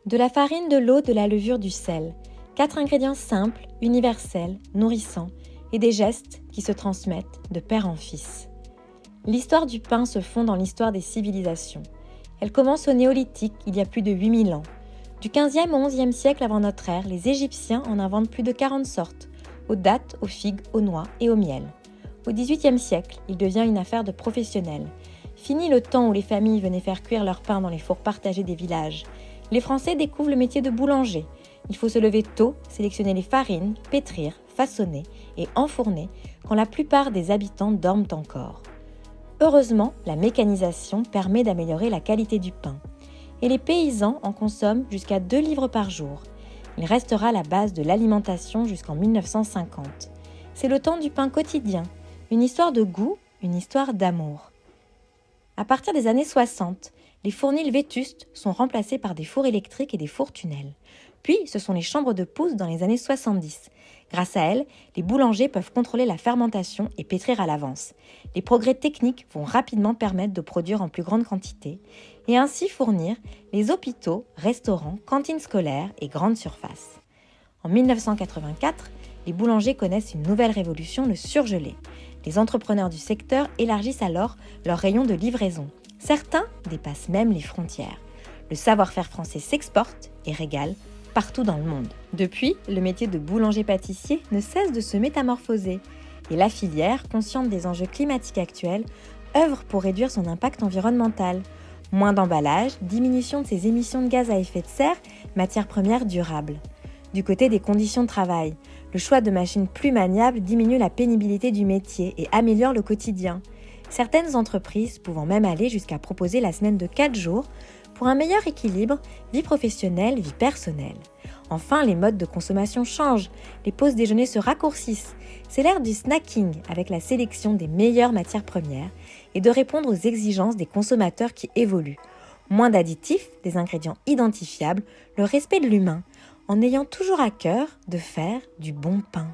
De la farine, de l'eau, de la levure, du sel. 4 ingrédients simples, universels, nourrissants et des gestes qui se transmettent de père en fils. L'histoire du pain se fond dans l'histoire des civilisations. Elle commence au néolithique, il y a plus de 8000 ans. Du 15e au 11e siècle avant notre ère, les Égyptiens en inventent plus de 40 sortes, aux dattes, aux figues, aux noix et au miel. Au 18e siècle, il devient une affaire de professionnels. Fini le temps où les familles venaient faire cuire leur pain dans les fours partagés des villages. Les Français découvrent le métier de boulanger. Il faut se lever tôt, sélectionner les farines, pétrir, façonner et enfourner quand la plupart des habitants dorment encore. Heureusement, la mécanisation permet d'améliorer la qualité du pain. Et les paysans en consomment jusqu'à 2 livres par jour. Il restera la base de l'alimentation jusqu'en 1950. C'est le temps du pain quotidien, une histoire de goût, une histoire d'amour. À partir des années 60, les fournils vétustes sont remplacés par des fours électriques et des fours tunnels. Puis, ce sont les chambres de pousse dans les années 70. Grâce à elles, les boulangers peuvent contrôler la fermentation et pétrir à l'avance. Les progrès techniques vont rapidement permettre de produire en plus grande quantité et ainsi fournir les hôpitaux, restaurants, cantines scolaires et grandes surfaces. En 1984, les boulangers connaissent une nouvelle révolution, le surgelé. Les entrepreneurs du secteur élargissent alors leur rayon de livraison. Certains dépassent même les frontières. Le savoir-faire français s'exporte et régale partout dans le monde. Depuis, le métier de boulanger-pâtissier ne cesse de se métamorphoser. Et la filière, consciente des enjeux climatiques actuels, œuvre pour réduire son impact environnemental. Moins d'emballage, diminution de ses émissions de gaz à effet de serre, matières premières durables. Du côté des conditions de travail, le choix de machines plus maniables diminue la pénibilité du métier et améliore le quotidien. Certaines entreprises pouvant même aller jusqu'à proposer la semaine de 4 jours pour un meilleur équilibre vie professionnelle, vie personnelle. Enfin, les modes de consommation changent, les pauses déjeuner se raccourcissent. C'est l'ère du snacking avec la sélection des meilleures matières premières et de répondre aux exigences des consommateurs qui évoluent. Moins d'additifs, des ingrédients identifiables, le respect de l'humain, en ayant toujours à cœur de faire du bon pain.